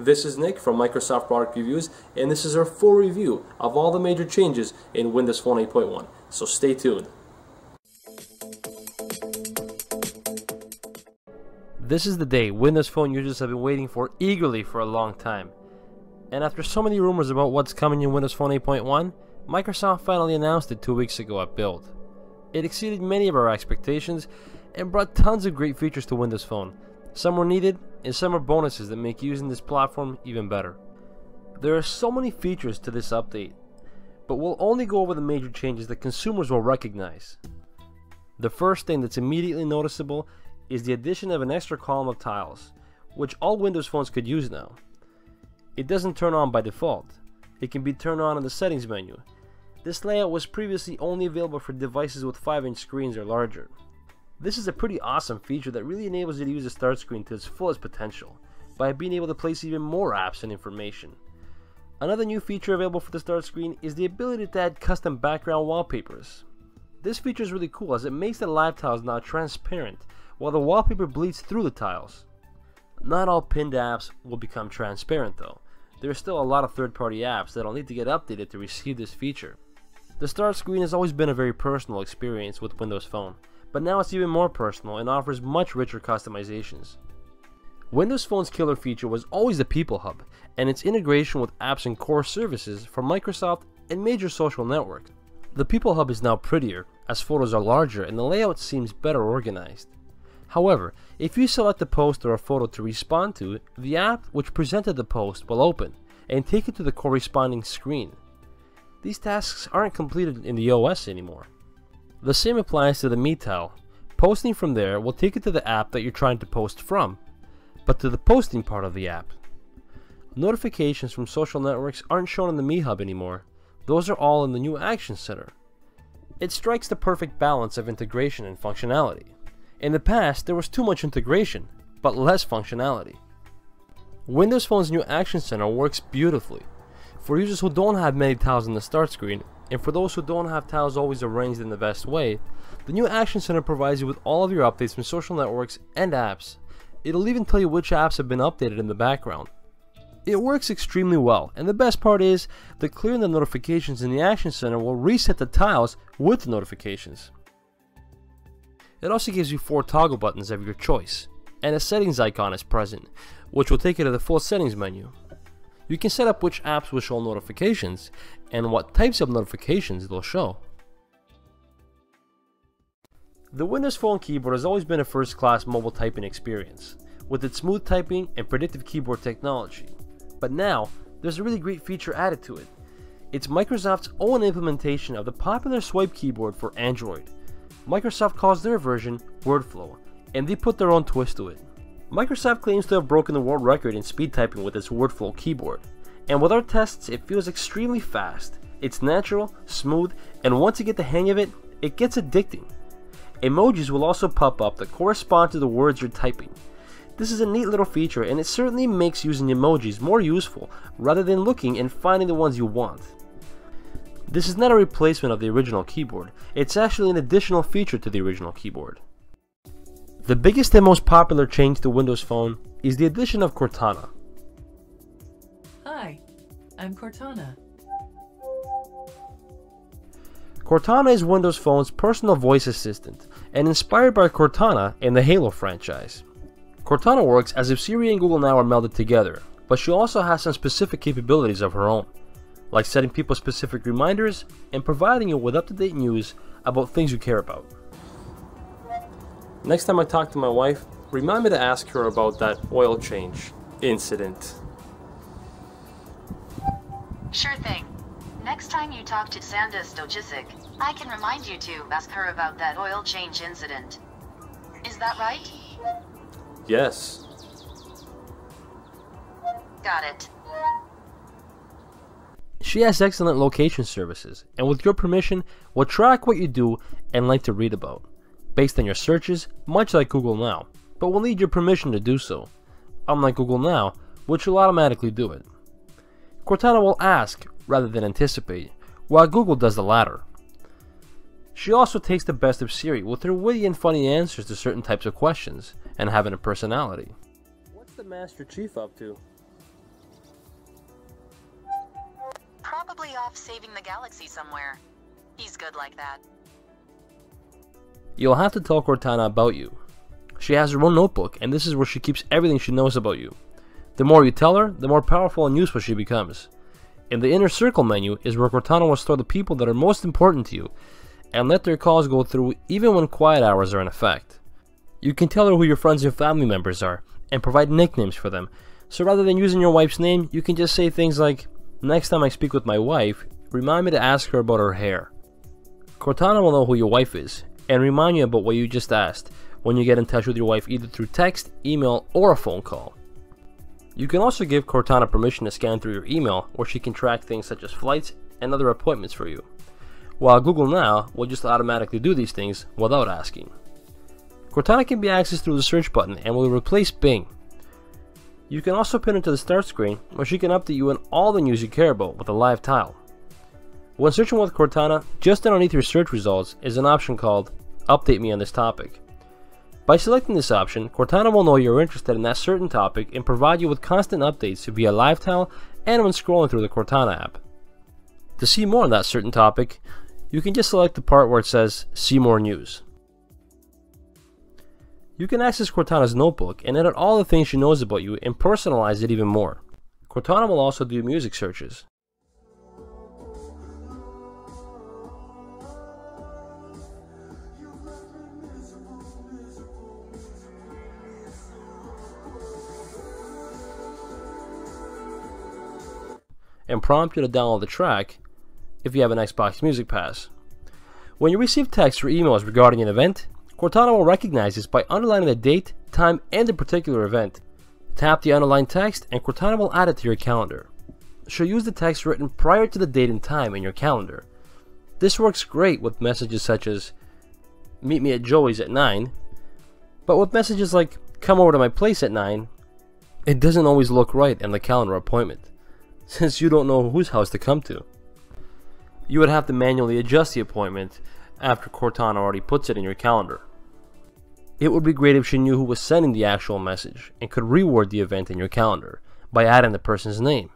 This is Nick from Microsoft Product Reviews, and this is our full review of all the major changes in Windows Phone 8.1. So stay tuned. This is the day Windows Phone users have been waiting for eagerly for a long time. And after so many rumors about what's coming in Windows Phone 8.1, Microsoft finally announced it 2 weeks ago at Build. It exceeded many of our expectations and brought tons of great features to Windows Phone. Some were needed, and some are bonuses that make using this platform even better. There are so many features to this update, but we'll only go over the major changes that consumers will recognize. The first thing that's immediately noticeable is the addition of an extra column of tiles, which all Windows phones could use now. It doesn't turn on by default. It can be turned on in the settings menu. This layout was previously only available for devices with 5-inch screens or larger. This is a pretty awesome feature that really enables you to use the start screen to its fullest potential by being able to place even more apps and information. Another new feature available for the start screen is the ability to add custom background wallpapers. This feature is really cool as it makes the live tiles now transparent while the wallpaper bleeds through the tiles. Not all pinned apps will become transparent though. There are still a lot of third-party apps that will need to get updated to receive this feature. The start screen has always been a very personal experience with Windows Phone, but now it's even more personal and offers much richer customizations. Windows Phone's killer feature was always the People Hub and its integration with apps and core services from Microsoft and major social networks. The People Hub is now prettier as photos are larger and the layout seems better organized. However, if you select a post or a photo to respond to, the app which presented the post will open and take you to the corresponding screen. These tasks aren't completed in the OS anymore. The same applies to the Me tile. Posting from there will take you to the app that you're trying to post from, but to the posting part of the app. Notifications from social networks aren't shown in the Me Hub anymore. Those are all in the new Action Center. It strikes the perfect balance of integration and functionality. In the past, there was too much integration, but less functionality. Windows Phone's new Action Center works beautifully. For users who don't have many tiles in the start screen, and for those who don't have tiles always arranged in the best way, the new Action Center provides you with all of your updates from social networks and apps. It'll even tell you which apps have been updated in the background. It works extremely well, and the best part is that clearing the notifications in the Action Center will reset the tiles with the notifications. It also gives you 4 toggle buttons of your choice, and a settings icon is present, which will take you to the full settings menu. You can set up which apps will show notifications and what types of notifications they'll show. The Windows Phone keyboard has always been a first-class mobile typing experience, with its smooth typing and predictive keyboard technology. But now, there's a really great feature added to it. It's Microsoft's own implementation of the popular swipe keyboard for Android. Microsoft calls their version WordFlow, and they put their own twist to it. Microsoft claims to have broken the world record in speed typing with its WordFlow keyboard, and with our tests it feels extremely fast. It's natural, smooth, and once you get the hang of it, it gets addicting. Emojis will also pop up that correspond to the words you're typing. This is a neat little feature and it certainly makes using emojis more useful rather than looking and finding the ones you want. This is not a replacement of the original keyboard, it's actually an additional feature to the original keyboard. The biggest and most popular change to Windows Phone is the addition of Cortana. Hi, I'm Cortana. Cortana is Windows Phone's personal voice assistant and inspired by Cortana in the Halo franchise. Cortana works as if Siri and Google Now are melded together, but she also has some specific capabilities of her own, like setting people specific reminders and providing you with up-to-date news about things you care about. Next time I talk to my wife, remind me to ask her about that oil change incident. Sure thing. Next time you talk to Sanda Stojicic, I can remind you to ask her about that oil change incident. Is that right? Yes. Got it. She has excellent location services, and with your permission, will track what you do and like to read about, based on your searches, much like Google Now, but will need your permission to do so, unlike Google Now, which will automatically do it. Cortana will ask rather than anticipate, while Google does the latter. She also takes the best of Siri with her witty and funny answers to certain types of questions, and having a personality. What's the Master Chief up to? Probably off saving the galaxy somewhere. He's good like that. You'll have to tell Cortana about you. She has her own notebook, and this is where she keeps everything she knows about you. The more you tell her, the more powerful and useful she becomes. In the inner circle menu is where Cortana will store the people that are most important to you, and let their calls go through even when quiet hours are in effect. You can tell her who your friends and family members are, and provide nicknames for them. So rather than using your wife's name, you can just say things like, "Next time I speak with my wife, remind me to ask her about her hair." Cortana will know who your wife is, and remind you about what you just asked when you get in touch with your wife either through text, email, or a phone call. You can also give Cortana permission to scan through your email, where she can track things such as flights and other appointments for you, while Google Now will just automatically do these things without asking. Cortana can be accessed through the search button and will replace Bing. You can also pin her to the start screen, where she can update you on all the news you care about with a live tile. When searching with Cortana, just underneath your search results is an option called Update Me on this topic. By selecting this option, Cortana will know you're interested in that certain topic and provide you with constant updates via live tile and when scrolling through the Cortana app. To see more on that certain topic, you can just select the part where it says See More News. You can access Cortana's notebook and edit all the things she knows about you and personalize it even more. Cortana will also do music searches. And prompt you to download the track if you have an Xbox Music Pass. When you receive text or emails regarding an event, Cortana will recognize this by underlining the date, time, and the particular event. Tap the underlined text and Cortana will add it to your calendar. She'll use the text written prior to the date and time in your calendar. This works great with messages such as "Meet me at Joey's at 9", but with messages like "Come over to my place at 9", it doesn't always look right in the calendar appointment, since you don't know whose house to come to. You would have to manually adjust the appointment after Cortana already puts it in your calendar. It would be great if she knew who was sending the actual message and could reword the event in your calendar by adding the person's name.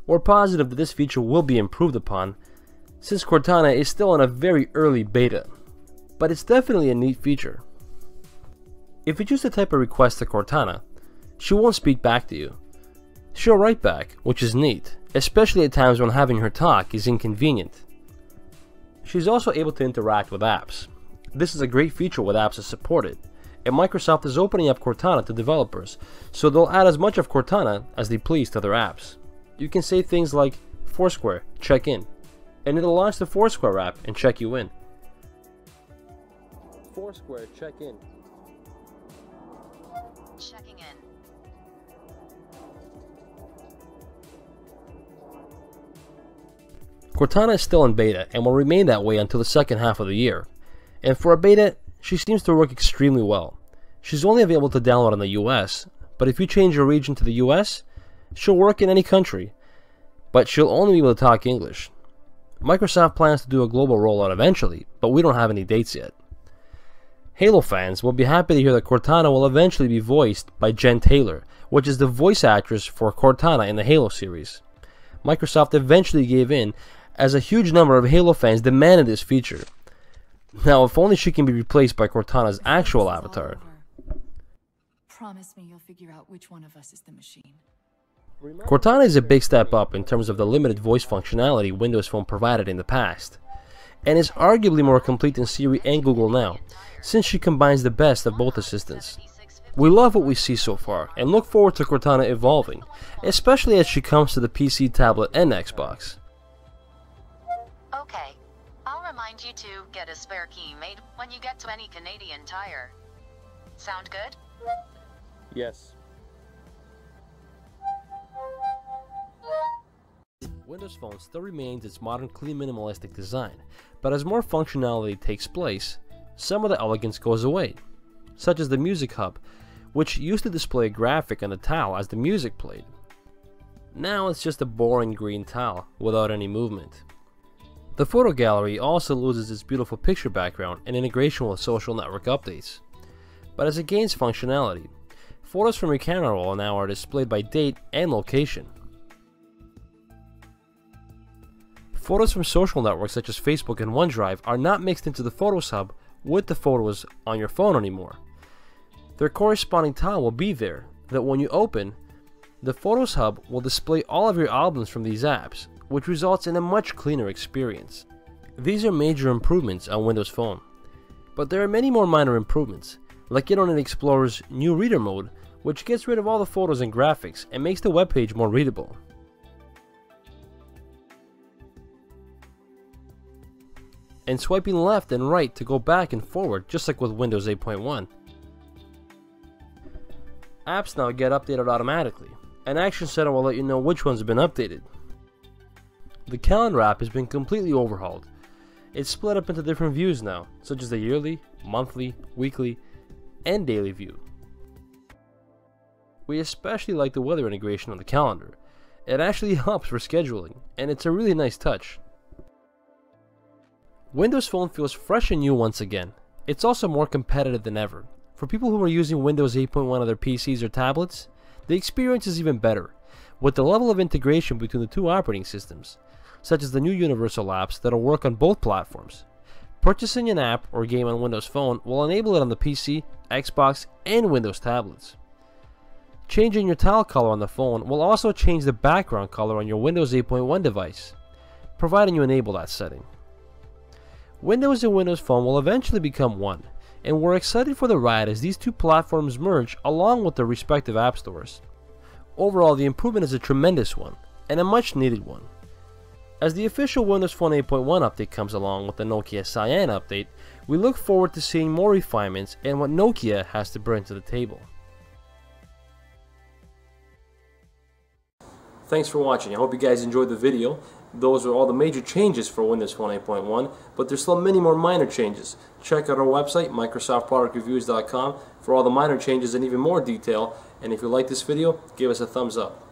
We're positive that this feature will be improved upon, since Cortana is still in a very early beta, but it's definitely a neat feature. If you choose to type a request to Cortana, she won't speak back to you. She'll write back, which is neat, especially at times when having her talk is inconvenient. She's also able to interact with apps. This is a great feature with apps that support it, and Microsoft is opening up Cortana to developers, so they'll add as much of Cortana as they please to their apps. You can say things like "Foursquare, check in," and it'll launch the Foursquare app and check you in. Foursquare, check in. Checking in. Cortana is still in beta and will remain that way until the second half of the year. And for a beta, she seems to work extremely well. She's only available to download in the US, but if you change your region to the US, she'll work in any country, but she'll only be able to talk English. Microsoft plans to do a global rollout eventually, but we don't have any dates yet. Halo fans will be happy to hear that Cortana will eventually be voiced by Jen Taylor, which is the voice actress for Cortana in the Halo series. Microsoft eventually gave in, as a huge number of Halo fans demanded this feature. Now, if only she can be replaced by Cortana's actual avatar. Promise me you'll figure out which one of us is the machine. Cortana is a big step up in terms of the limited voice functionality Windows Phone provided in the past, and is arguably more complete than Siri and Google Now, since she combines the best of both assistants. We love what we see so far, and look forward to Cortana evolving, especially as she comes to the PC, tablet, and Xbox. Okay. I'll remind you to get a spare key made when you get to any Canadian Tire. Sound good? Yes. Windows Phone still remains its modern, clean, minimalistic design, but as more functionality takes place, some of the elegance goes away, such as the Music Hub, which used to display a graphic on the tile as the music played. Now it's just a boring green tile without any movement. The photo gallery also loses its beautiful picture background and integration with social network updates. But as it gains functionality, photos from your camera roll now are displayed by date and location. Photos from social networks such as Facebook and OneDrive are not mixed into the Photos Hub with the photos on your phone anymore. Their corresponding tile will be there, that when you open, the Photos Hub will display all of your albums from these apps, which results in a much cleaner experience. These are major improvements on Windows Phone. But there are many more minor improvements, like Internet Explorer's new reader mode, which gets rid of all the photos and graphics and makes the web page more readable. And swiping left and right to go back and forward, just like with Windows 8.1. Apps now get updated automatically. An Action Center will let you know which ones have been updated. The Calendar app has been completely overhauled. It's split up into different views now, such as the yearly, monthly, weekly, and daily view. We especially like the weather integration on the calendar. It actually helps for scheduling, and it's a really nice touch. Windows Phone feels fresh and new once again. It's also more competitive than ever. For people who are using Windows 8.1 on their PCs or tablets, the experience is even better, with the level of integration between the two operating systems, such as the new universal apps that'll work on both platforms. Purchasing an app or game on Windows Phone will enable it on the PC, Xbox, and Windows tablets. Changing your tile color on the phone will also change the background color on your Windows 8.1 device, providing you enable that setting. Windows and Windows Phone will eventually become one, and we're excited for the ride as these two platforms merge along with their respective app stores. Overall, the improvement is a tremendous one, and a much needed one. As the official Windows Phone 8.1 update comes along with the Nokia Cyan update, we look forward to seeing more refinements and what Nokia has to bring to the table. Thanks for watching. I hope you guys enjoyed the video. Those are all the major changes for Windows Phone 8.1, but there's still many more minor changes. Check out our website, MicrosoftProductReviews.com, for all the minor changes and even more detail. And if you like this video, give us a thumbs up.